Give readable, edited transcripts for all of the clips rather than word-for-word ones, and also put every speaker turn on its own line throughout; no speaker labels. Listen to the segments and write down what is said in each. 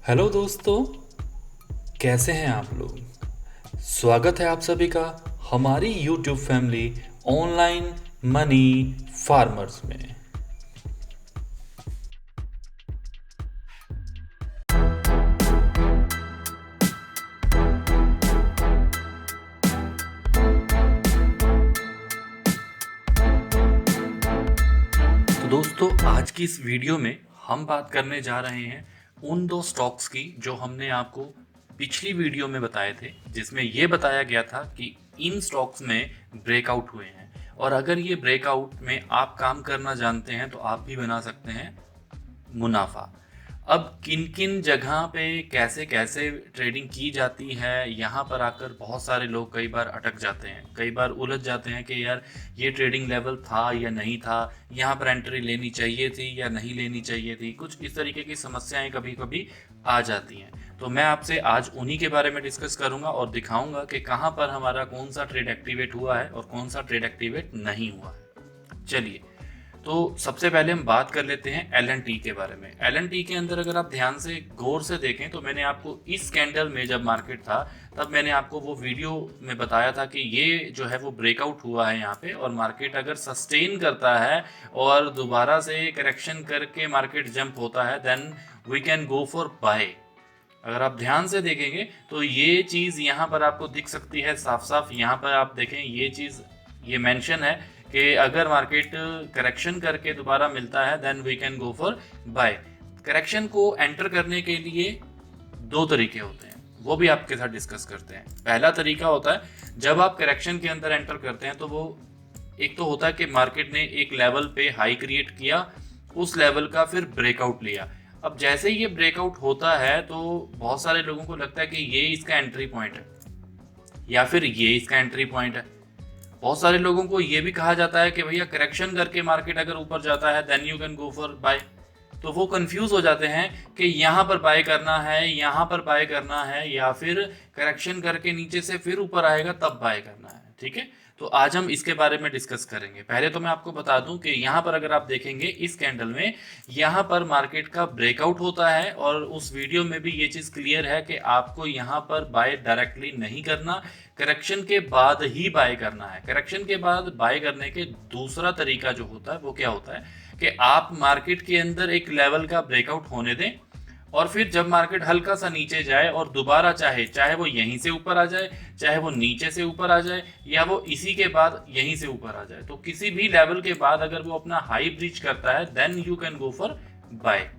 Hello दोस्तों, कैसे हैं आप लोग। स्वागत है आप सभी का हमारी YouTube family online money farmers में। तो दोस्तों, आज की इस वीडियो में हम बात करने जा रहे हैं उन दो स्टॉक्स की जो हमने आपको पिछली वीडियो में बताए थे, जिसमें ये बताया गया था कि इन स्टॉक्स में ब्रेकआउट हुए हैं और अगर ये ब्रेकआउट में आप काम करना जानते हैं तो आप भी बना सकते हैं मुनाफा। अब किन किन जगह पे कैसे कैसे ट्रेडिंग की जाती है, यहाँ पर आकर बहुत सारे लोग कई बार अटक जाते हैं, कई बार उलझ जाते हैं कि यार ये ट्रेडिंग लेवल था या नहीं था, यहाँ पर एंट्री लेनी चाहिए थी या नहीं लेनी चाहिए थी। कुछ इस तरीके की समस्याएं कभी कभी आ जाती हैं। तो मैं आपसे आज उन्हीं के बारे में डिस्कस करूंगा और दिखाऊंगा कि कहाँ पर हमारा कौन सा ट्रेड एक्टिवेट हुआ है और कौन सा ट्रेड एक्टिवेट नहीं हुआ है। चलिए, तो सबसे पहले हम बात कर लेते हैं एल&टी के बारे में। एल&टी के अंदर अगर आप ध्यान से गौर से देखें तो मैंने आपको इस कैंडल में जब मार्केट था तब मैंने आपको वो वीडियो में बताया था कि ये जो है वो ब्रेकआउट हुआ है यहाँ पे, और मार्केट अगर सस्टेन करता है और दोबारा से करेक्शन करके मार्केट जंप होता है then we can go for buy. अगर आप ध्यान से देखेंगे तो ये चीज़ यहाँ पर आपको दिख सकती है साफ साफ। यहाँ पर आप देखें ये चीज़, ये मेंशन है कि अगर मार्केट करेक्शन करके दोबारा मिलता है then we can go for buy. Correction को एंटर करने के लिए दो तरीके होते हैं, वो भी आपके साथ डिस्कस करते हैं। पहला तरीका होता है जब आप करेक्शन के अंदर एंटर करते हैं तो वो एक तो होता है कि मार्केट ने एक लेवल पे हाई क्रिएट किया, उस लेवल का फिर ब्रेकआउट लिया। अब जैसे ही ये ब्रेकआउट होता है तो बहुत सारे लोगों को लगता है कि ये इसका एंट्री पॉइंट है या फिर ये इसका एंट्री पॉइंट है। बहुत सारे लोगों को ये भी कहा जाता है कि भैया करेक्शन करके मार्केट अगर ऊपर जाता है then you can go for buy. तो वो कंफ्यूज हो जाते हैं कि यहाँ पर बाय करना है, यहाँ पर बाय करना है, या फिर करेक्शन करके नीचे से फिर ऊपर आएगा तब बाय करना है। ठीक है, तो आज हम इसके बारे में डिस्कस करेंगे। पहले तो मैं आपको बता दूं कि यहाँ पर अगर आप देखेंगे इस कैंडल में यहाँ पर मार्केट का ब्रेकआउट होता है, और उस वीडियो में भी ये चीज़ क्लियर है कि आपको यहाँ पर बाय डायरेक्टली नहीं करना, करेक्शन के बाद ही बाय करना है। करेक्शन के बाद बाय करने के दूसरा तरीका जो होता है वो क्या होता है कि आप मार्केट के अंदर एक लेवल का ब्रेकआउट होने दें और फिर जब मार्केट हल्का सा नीचे जाए और दोबारा चाहे वो यहीं से ऊपर आ जाए, चाहे वो नीचे से ऊपर आ जाए, या वो इसी के बाद यहीं से ऊपर आ जाए, तो किसी भी लेवल के बाद अगर वो अपना हाई ब्रीच करता है then you can go for buy.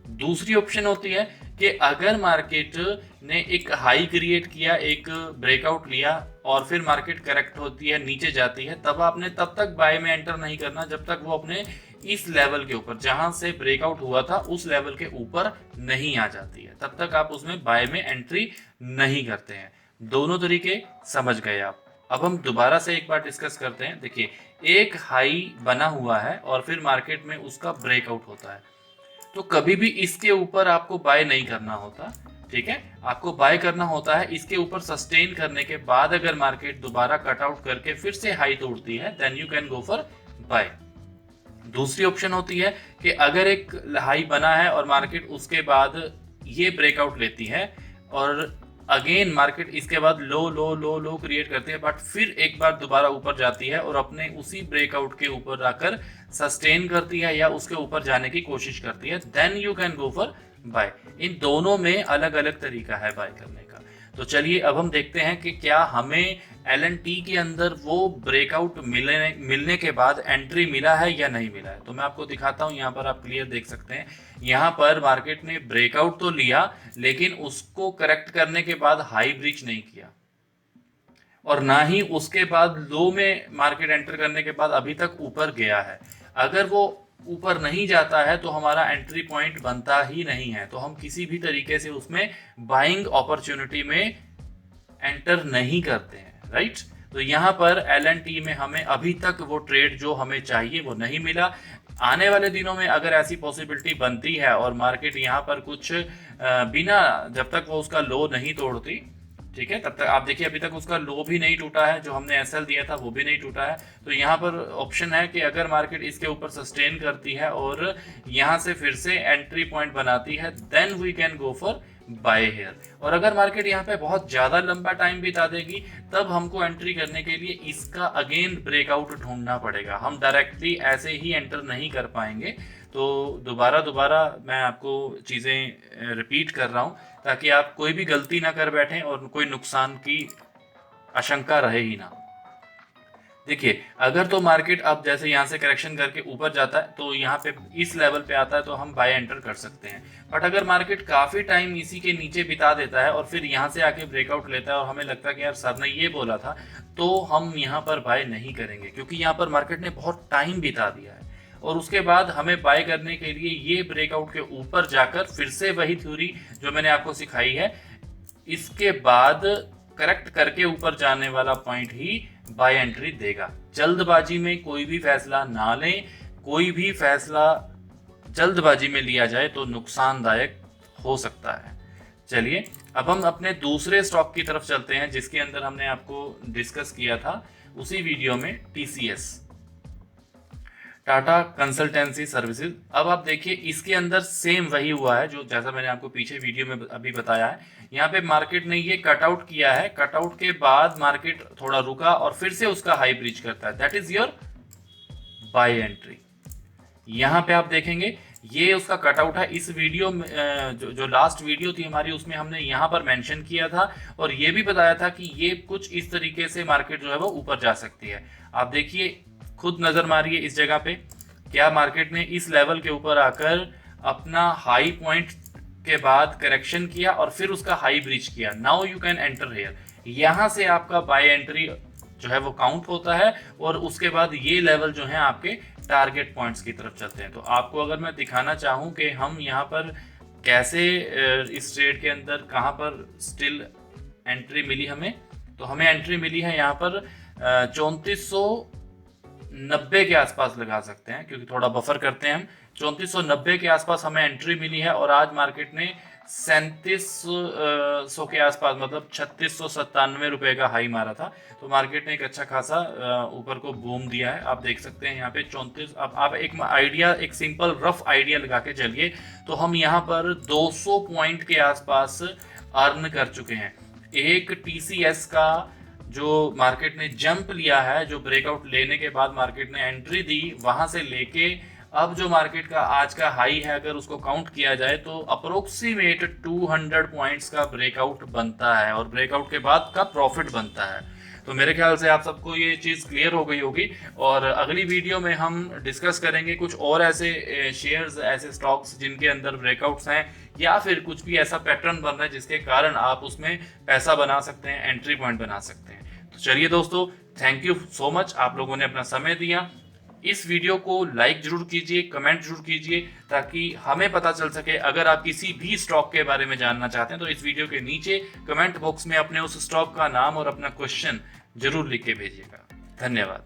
दूसरी ऑप्शन होती है कि अगर मार्केट ने एक हाई क्रिएट किया, एक ब्रेकआउट लिया और फिर मार्केट करेक्ट होती है, नीचे जाती है, तब आपने तब तक बाय में एंटर नहीं करना जब तक वो अपने इस लेवल के ऊपर, जहां से ब्रेकआउट हुआ था उस लेवल के ऊपर नहीं आ जाती है, तब तक आप उसमें बाय में एंट्री नहीं करते हैं। दोनों तरीके समझ गए आप। अब हम दोबारा से एक बार डिस्कस करते हैं। देखिए, एक हाई बना हुआ है और फिर मार्केट में उसका ब्रेकआउट होता है, तो कभी भी इसके ऊपर आपको बाय नहीं करना होता। ठीक है, आपको बाय करना होता है इसके ऊपर सस्टेन करने के बाद। अगर मार्केट दोबारा कटआउट करके फिर से हाई तोड़ती है then you can go for buy. दूसरी ऑप्शन होती है कि अगर एक हाई बना है और मार्केट उसके बाद ये ब्रेकआउट लेती है और अगेन मार्केट इसके बाद लो लो लो लो क्रिएट करती है, बट फिर एक बार दोबारा ऊपर जाती है और अपने उसी ब्रेकआउट के ऊपर आकर सस्टेन करती है या उसके ऊपर जाने की कोशिश करती है, then you can go for buy. इन दोनों में अलग अलग तरीका है बाय करने का। तो चलिए अब हम देखते हैं कि क्या हमें एल&टी के अंदर वो ब्रेकआउट मिलने के बाद एंट्री मिला है या नहीं मिला है। तो मैं आपको दिखाता हूँ, यहाँ पर आप क्लियर देख सकते हैं। यहाँ पर मार्केट ने ब्रेकआउट तो लिया लेकिन उसको करेक्ट करने के बाद हाई ब्रीच नहीं किया, और ना ही उसके बाद लो में मार्केट एंटर करने के बाद अभी तक ऊपर गया है। अगर वो ऊपर नहीं जाता है तो हमारा एंट्री पॉइंट बनता ही नहीं है, तो हम किसी भी तरीके से उसमें बाइंग अपॉर्चुनिटी में एंटर नहीं करते हैं। राइट, तो यहाँ पर एल&टी में हमें अभी तक वो ट्रेड जो हमें चाहिए वो नहीं मिला। आने वाले दिनों में अगर ऐसी पॉसिबिलिटी बनती है और मार्केट यहाँ पर कुछ बिना, जब तक वो उसका लो नहीं तोड़ती, ठीक है, तब तक आप देखिए अभी तक उसका लो भी नहीं टूटा है, जो हमने एसएल दिया था वो भी नहीं टूटा है। तो यहाँ पर ऑप्शन है कि अगर मार्केट इसके ऊपर सस्टेन करती है और यहाँ से फिर से एंट्री पॉइंट बनाती है then we can go for buy here. और अगर मार्केट यहाँ पे बहुत ज़्यादा लंबा टाइम बिता देगी तब हमको एंट्री करने के लिए इसका अगेन ब्रेकआउट ढूंढना पड़ेगा। हम डायरेक्टली ऐसे ही एंटर नहीं कर पाएंगे। तो दोबारा मैं आपको चीज़ें रिपीट कर रहा हूँ ताकि आप कोई भी गलती ना कर बैठें और कोई नुकसान की आशंका रहे ही ना। देखिए, अगर तो मार्केट अब जैसे यहाँ से करेक्शन करके ऊपर जाता है तो यहाँ पे इस लेवल पे आता है तो हम बाय एंटर कर सकते हैं। बट अगर मार्केट काफ़ी टाइम इसी के नीचे बिता देता है और फिर यहाँ से आके ब्रेकआउट लेता है और हमें लगता है कि यार सर ने ये बोला था, तो हम यहाँ पर बाय नहीं करेंगे, क्योंकि यहाँ पर मार्केट ने बहुत टाइम बिता दिया है। और उसके बाद हमें बाय करने के लिए ये ब्रेकआउट के ऊपर जाकर फिर से वही थ्योरी जो मैंने आपको सिखाई है, इसके बाद करेक्ट करके ऊपर जाने वाला पॉइंट ही बाय एंट्री देगा। जल्दबाजी में कोई भी फैसला ना लें। कोई भी फैसला जल्दबाजी में लिया जाए तो नुकसानदायक हो सकता है। चलिए अब हम अपने दूसरे स्टॉक की तरफ चलते हैं जिसके अंदर हमने आपको डिस्कस किया था उसी वीडियो में, TCS, टाटा कंसल्टेंसी सर्विसेज। अब आप देखिए इसके अंदर सेम वही हुआ है जो जैसा मैंने आपको पीछे वीडियो में अभी बताया है। यहाँ पे मार्केट ने ये कटआउट किया है, कटआउट के बाद मार्केट थोड़ा रुका और फिर से उसका हाई ब्रीच करता है, that is your buy entry. यहाँ पे आप देखेंगे ये उसका कटआउट है। इस वीडियो में जो लास्ट वीडियो थी हमारी उसमें हमने यहाँ पर मेंशन किया था और ये भी बताया था कि ये कुछ इस तरीके से मार्केट जो है वो ऊपर जा सकती है। आप देखिए, खुद नजर मारिए इस जगह पे, क्या मार्केट ने इस लेवल के ऊपर आकर अपना हाई पॉइंट के बाद करेक्शन किया और फिर उसका हाई ब्रीच किया। Now you can enter here. यहाँ से आपका बाय एंट्री जो है वो काउंट होता है और उसके बाद ये लेवल जो है आपके टारगेट पॉइंट्स की तरफ चलते हैं। तो आपको अगर मैं दिखाना चाहूँ कि हम यहाँ पर कैसे इस ट्रेड के अंदर कहाँ पर स्टिल एंट्री मिली हमें, तो हमें एंट्री मिली है यहाँ पर 3490 के आसपास लगा सकते हैं, क्योंकि थोड़ा बफर करते हैं हम। 3490 के आसपास हमें एंट्री मिली है और आज मार्केट ने 3700 के आसपास, मतलब 3697 रुपए का हाई मारा था। तो मार्केट ने एक अच्छा खासा ऊपर को बूम दिया है। आप देख सकते हैं यहाँ पे 34। अब आप एक आइडिया, एक सिंपल रफ आइडिया लगा के चलिए तो हम यहाँ पर 200 पॉइंट के आसपास अर्न कर चुके हैं। एक TCS का जो मार्केट ने जंप लिया है, जो ब्रेकआउट लेने के बाद मार्केट ने एंट्री दी, वहां से लेके अब जो मार्केट का आज का हाई है अगर उसको काउंट किया जाए तो अप्रोक्सीमेट 200 पॉइंट्स का ब्रेकआउट बनता है और ब्रेकआउट के बाद का प्रॉफिट बनता है। तो मेरे ख्याल से आप सबको ये चीज़ क्लियर हो गई होगी और अगली वीडियो में हम डिस्कस करेंगे कुछ और ऐसे शेयर्स, ऐसे स्टॉक्स जिनके अंदर ब्रेकआउट्स हैं या फिर कुछ भी ऐसा पैटर्न बन रहा है जिसके कारण आप उसमें पैसा बना सकते हैं, एंट्री पॉइंट बना सकते हैं। तो चलिए दोस्तों, थैंक यू सो मच, आप लोगों ने अपना समय दिया। इस वीडियो को लाइक जरूर कीजिए, कमेंट जरूर कीजिए ताकि हमें पता चल सके। अगर आप किसी भी स्टॉक के बारे में जानना चाहते हैं तो इस वीडियो के नीचे कमेंट बॉक्स में अपने उस स्टॉक का नाम और अपना क्वेश्चन जरूर लिख के भेजिएगा। धन्यवाद।